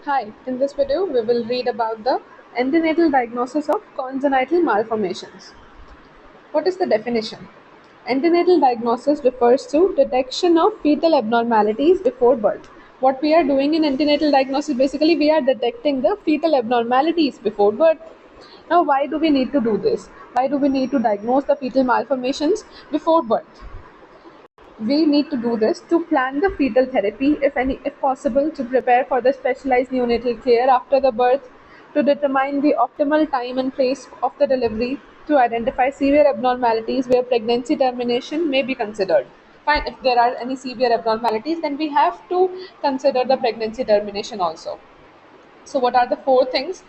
Hi, in this video we will read about the antenatal diagnosis of congenital malformations. What is the definition? Antenatal diagnosis refers to detection of fetal abnormalities before birth. What we are doing in antenatal diagnosis, basically we are detecting the fetal abnormalities before birth. Now why do we need to do this? Why do we need to diagnose the fetal malformations before birth? We need to do this to plan the fetal therapy, if possible, to prepare for the specialized neonatal care after the birth, to determine the optimal time and place of the delivery, to identify severe abnormalities where pregnancy termination may be considered. Fine, if there are any severe abnormalities, then we have to consider the pregnancy termination also. So, what are the four things?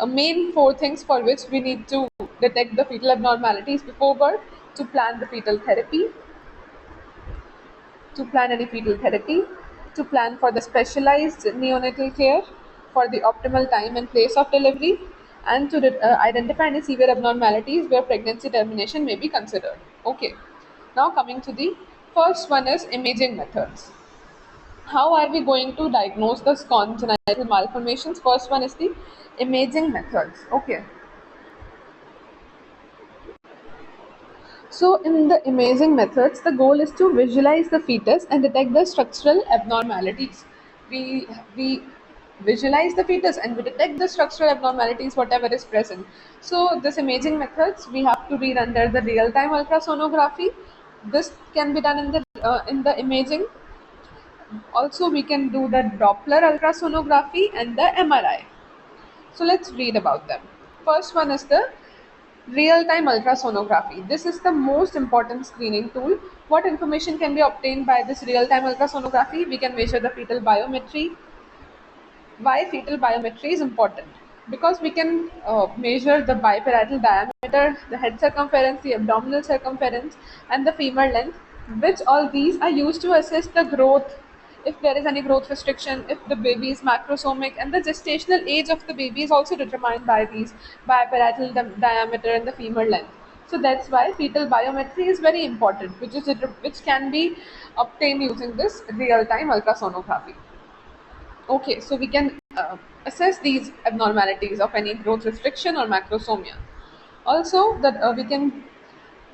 Main four things for which we need to detect the fetal abnormalities before birth: to plan the fetal therapy, to plan any fetal therapy, to plan for the specialized neonatal care, for the optimal time and place of delivery, and to identify any severe abnormalities where pregnancy termination may be considered. Okay, now coming to the first one is imaging methods. How are we going to diagnose the congenital malformations? First one is the imaging methods. Okay, so, in the imaging methods, the goal is to visualize the fetus and detect the structural abnormalities. We visualize the fetus and we detect the structural abnormalities, whatever is present. So, this imaging methods we have to read under the real-time ultrasonography. This can be done in the imaging. Also, we can do the Doppler ultrasonography and the MRI. So, let's read about them. First one is the real-time ultrasonography. This is the most important screening tool. What information can be obtained by this real-time ultrasonography? We can measure the fetal biometry. Why fetal biometry is important? Because we can measure the biparietal diameter, the head circumference, the abdominal circumference, and the femur length, which all these are used to assess the growth, if there is any growth restriction, if the baby is macrosomic, and the gestational age of the baby is also determined by these biparietal diameter and the femur length. So that's why fetal biometry is very important, which can be obtained using this real-time ultrasonography. Okay, so we can assess these abnormalities of any growth restriction or macrosomia. Also, that we can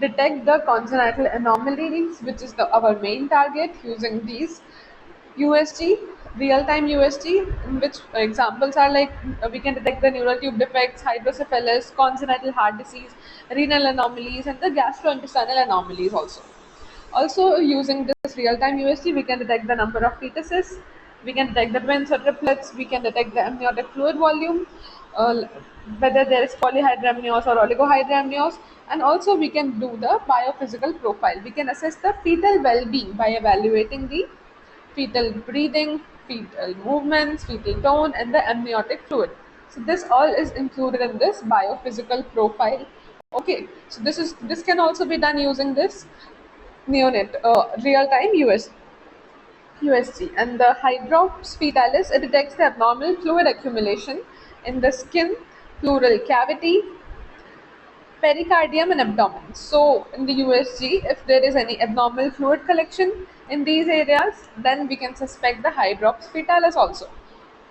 detect the congenital anomalies, which is our main target, using these USG, real-time USG, in which examples are like we can detect the neural tube defects, hydrocephalus, congenital heart disease, renal anomalies, and the gastrointestinal anomalies also. Also, using this real-time USG, we can detect the number of fetuses, we can detect the twins or triplets, we can detect the amniotic fluid volume, uh, whether there is polyhydramnios or oligohydramnios, and also we can do the biophysical profile. We can assess the fetal well-being by evaluating the fetal breathing, fetal movements, fetal tone, and the amniotic fluid. So this all is included in this biophysical profile. Okay, so this can also be done using this neonate real-time USG, and the hydrops fetalis, it detects the abnormal fluid accumulation in the skin, pleural cavity, pericardium, and abdomen. So in the USG, if there is any abnormal fluid collection in these areas, then we can suspect the hydrops fetalis also.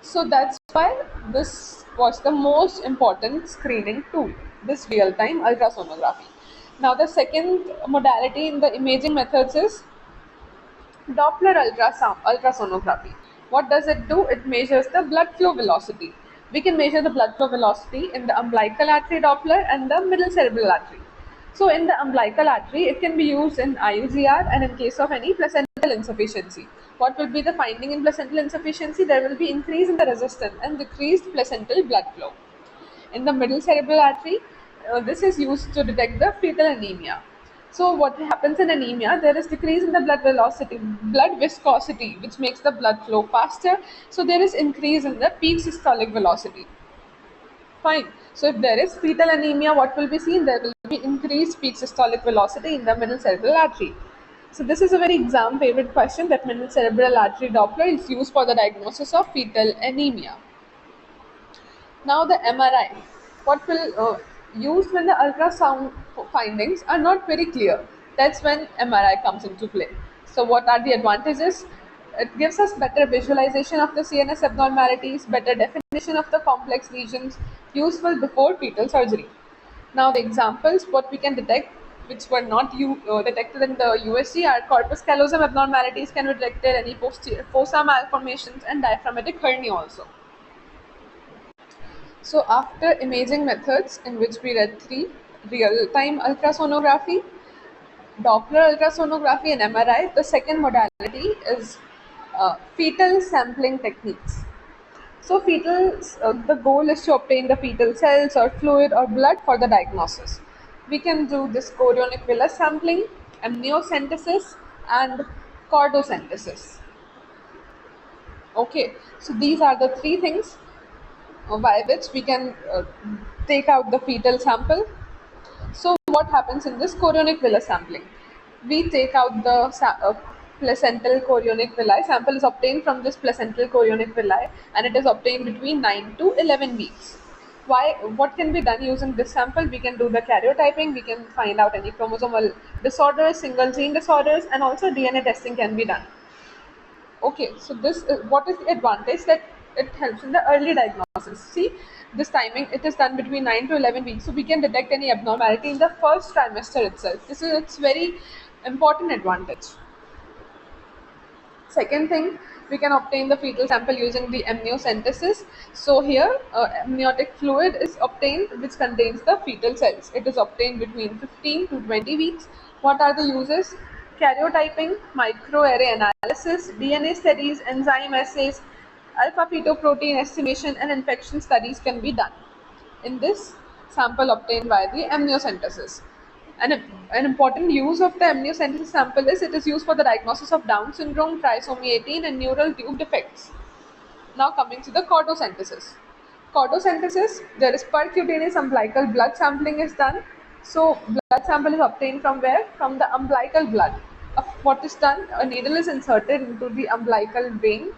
So that's why this was the most important screening tool, this real-time ultrasonography. Now the second modality in the imaging methods is Doppler ultrasonography. What does it do? It measures the blood flow velocity. We can measure the blood flow velocity in the umbilical artery Doppler and the middle cerebral artery. So in the umbilical artery, it can be used in IUGR and in case of any placental insufficiency. What will be the finding in placental insufficiency? There will be increase in the resistance and decreased placental blood flow. In the middle cerebral artery, this is used to detect the fetal anemia. So what happens in anemia? There is decrease in the blood velocity, blood viscosity, which makes the blood flow faster. So there is increase in the peak systolic velocity. Fine. So if there is fetal anemia, what will be seen? There will be increased peak systolic velocity in the middle cerebral artery. So this is a very exam favorite question, that middle cerebral artery Doppler is used for the diagnosis of fetal anemia. Now the MRI, what will use when the ultrasound findings are not very clear. That's when MRI comes into play. So what are the advantages? It gives us better visualization of the CNS abnormalities, better definition of the complex lesions, useful before fetal surgery. Now, the examples what we can detect, which were not detected in the USG, are corpus callosum abnormalities can be detected, any posterior fossa malformations, and diaphragmatic hernia also. So, after imaging methods, in which we read three: real-time ultrasonography, Doppler ultrasonography, and MRI. The second modality is fetal sampling techniques. So, the goal is to obtain the fetal cells or fluid or blood for the diagnosis. We can do this chorionic villus sampling, amniocentesis, and chordocentesis. Okay, so these are the three things by which we can take out the fetal sample. So what happens in this chorionic villus sampling? We take out the placental chorionic villi. Sample is obtained from this placental chorionic villi, and it is obtained between 9 to 11 weeks. Why? What can be done using this sample? We can do the karyotyping. We can find out any chromosomal disorders, single gene disorders, and also DNA testing can be done. Okay, so this what is the advantage that it helps in the early diagnosis. See, this timing it is done between 9 to 11 weeks, so we can detect any abnormality in the first trimester itself. This is its very important advantage. Second thing, we can obtain the fetal sample using the amniocentesis. So here, amniotic fluid is obtained which contains the fetal cells. It is obtained between 15 to 20 weeks. What are the uses? Karyotyping, microarray analysis, DNA studies, enzyme assays, alpha-fetoprotein estimation, and infection studies can be done in this sample obtained by the amniocentesis. An important use of the amniocentesis sample is it is used for the diagnosis of Down syndrome, trisomy 18, and neural tube defects. Now coming to the chordocentesis. Chordocentesis, there is percutaneous umbilical blood sampling is done. So blood sample is obtained from where? From the umbilical blood. What is done? A needle is inserted into the umbilical vein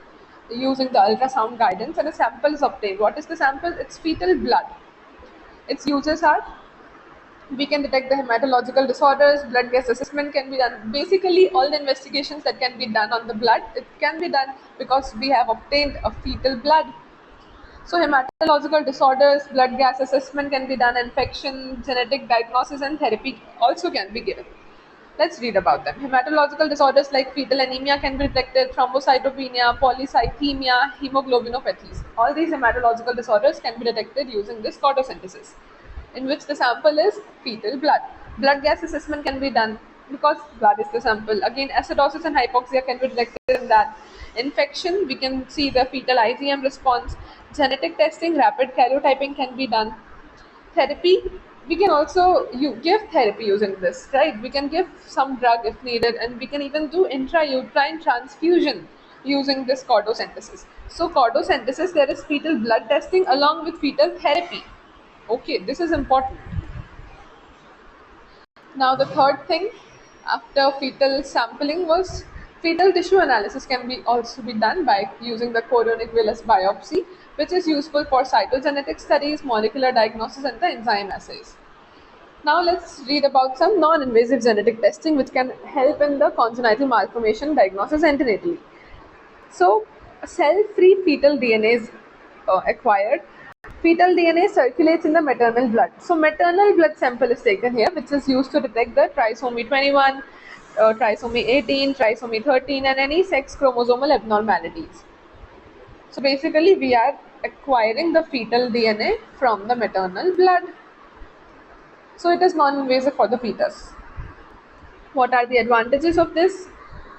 using the ultrasound guidance, and a sample is obtained. What is the sample? It's fetal blood. Its uses are we can detect the hematological disorders, blood gas assessment can be done. Basically, all the investigations that can be done on the blood, it can be done because we have obtained a fetal blood. So hematological disorders, blood gas assessment can be done, infection, genetic diagnosis, and therapy also can be given. Let's read about them. Hematological disorders like fetal anemia can be detected, thrombocytopenia, polycythemia, hemoglobinopathies. All these hematological disorders can be detected using this chordocentesis, in which the sample is fetal blood. Blood gas assessment can be done because blood is the sample. Again, acidosis and hypoxia can be detected in that. Infection, we can see the fetal IgM response. Genetic testing, rapid karyotyping can be done. Therapy, we can also give therapy using this, right? We can give some drug if needed, and we can even do intrauterine transfusion using this chordocentesis. So chordocentesis, there is fetal blood testing along with fetal therapy. Okay, this is important. Now the third thing after fetal sampling was fetal tissue analysis can be also be done by using the chorionic villus biopsy, which is useful for cytogenetic studies, molecular diagnosis, and the enzyme assays. Now let's read about some non-invasive genetic testing which can help in the congenital malformation diagnosis antenatally. So, cell-free fetal DNA is acquired. Fetal DNA circulates in the maternal blood. So, maternal blood sample is taken here, which is used to detect the trisomy 21, trisomy 18, trisomy 13, and any sex chromosomal abnormalities. So, basically, we are acquiring the fetal DNA from the maternal blood. So, it is non-invasive for the fetus. What are the advantages of this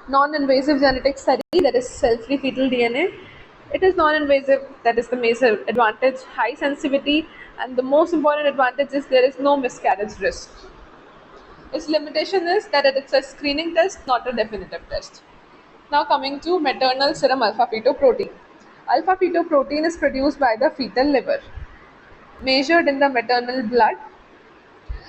non-invasive genetic study, that is cell-free fetal DNA? It is non-invasive, that is the major advantage, high sensitivity, and the most important advantage is there is no miscarriage risk. Its limitation is that it's a screening test, not a definitive test. Now coming to maternal serum alpha-fetoprotein. Alpha-fetoprotein is produced by the fetal liver, measured in the maternal blood.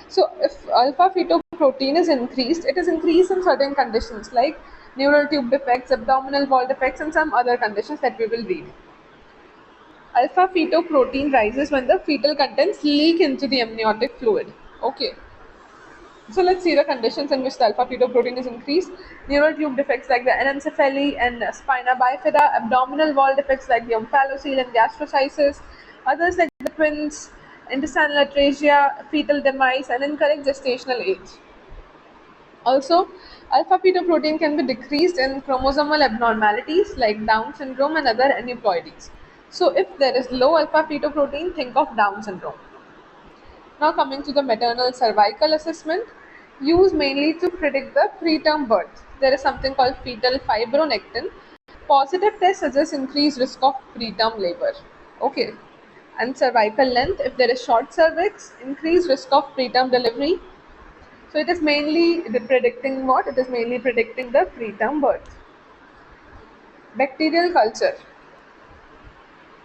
So if alpha-fetoprotein is increased, it is increased in certain conditions like neural tube defects, abdominal wall defects, and some other conditions that we will read. Alpha-fetoprotein rises when the fetal contents leak into the amniotic fluid. Okay. So let's see the conditions in which the alpha-fetoprotein is increased. Neural tube defects like the anencephaly and spina bifida, abdominal wall defects like the omphalocele and gastrocysis, others like the twins, intestinal atresia, fetal demise, and incorrect gestational age. Also, alpha-fetoprotein can be decreased in chromosomal abnormalities like Down syndrome and other aneuploidies. So if there is low alpha-fetoprotein, think of Down syndrome. Now coming to the maternal cervical assessment, used mainly to predict the preterm birth. There is something called fetal fibronectin. Positive test suggests increased risk of preterm labor. Okay. And cervical length, if there is short cervix, increased risk of preterm delivery. So it is mainly predicting what? It is mainly predicting the preterm birth. Bacterial culture.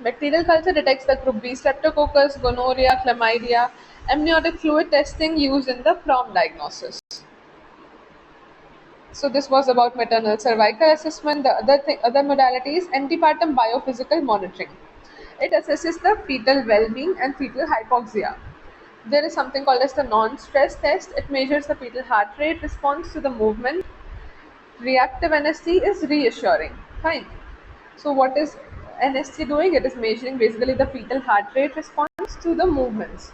Bacterial culture detects the group B streptococcus, gonorrhea, chlamydia, amniotic fluid testing used in the PROM diagnosis. So this was about maternal cervical assessment. The other modality is antepartum biophysical monitoring. It assesses the fetal well-being and fetal hypoxia. There is something called as the non-stress test. It measures the fetal heart rate response to the movement. Reactive NST is reassuring. Fine. So what is NST doing? It is measuring basically the fetal heart rate response to the movements.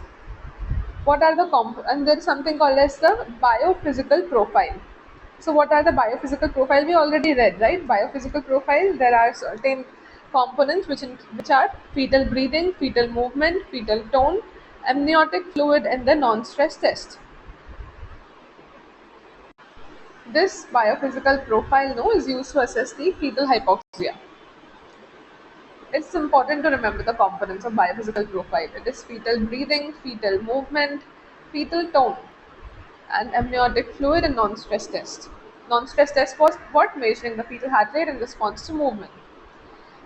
What are the and there is something called as the biophysical profile. So what are the biophysical profile? We already read, right? Biophysical profile. There are certain components which are fetal breathing, fetal movement, fetal tone, amniotic fluid, and the non-stress test. This biophysical profile is used to assess the fetal hypoxia. It's important to remember the components of biophysical profile. It is fetal breathing, fetal movement, fetal tone, and amniotic fluid and non-stress test. Non-stress test was what? Measuring the fetal heart rate in response to movement.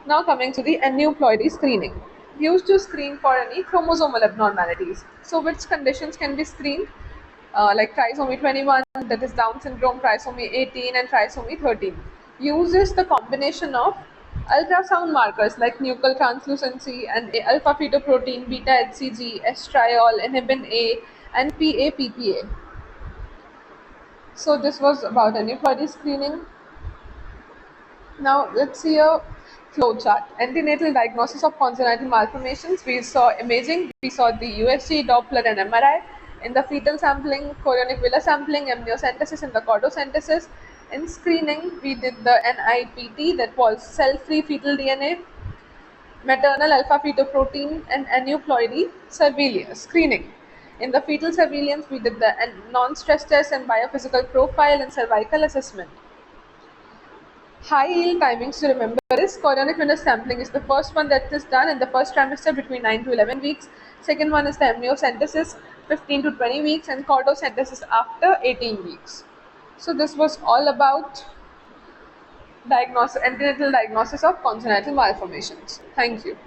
Now coming to the aneuploidy screening. Used to screen for any chromosomal abnormalities. So which conditions can be screened? Like trisomy 21, that is Down syndrome, trisomy 18 and trisomy 13. Uses the combination of ultrasound markers like nuchal translucency and alpha-fetoprotein, beta-HCG, estriol, inhibin A, and PA-PPA. So this was about aneuploidy screening. Now let's see a flow chart. Antenatal diagnosis of congenital malformations. We saw imaging, we saw the USG, Doppler and MRI. In the fetal sampling, chorionic villus sampling, amniocentesis and the chordocentesis. In screening, we did the NIPT, that was cell-free fetal DNA, maternal alpha-fetoprotein and aneuploidy surveillance screening. In the fetal surveillance, we did the non-stress test and biophysical profile and cervical assessment. High yield timings to remember is chorionic villus sampling is the first one that is done in the first trimester between 9 to 11 weeks. Second one is the amniocentesis 15 to 20 weeks and chordocentesis after 18 weeks. So this was all about antenatal diagnosis of congenital malformations. Thank you.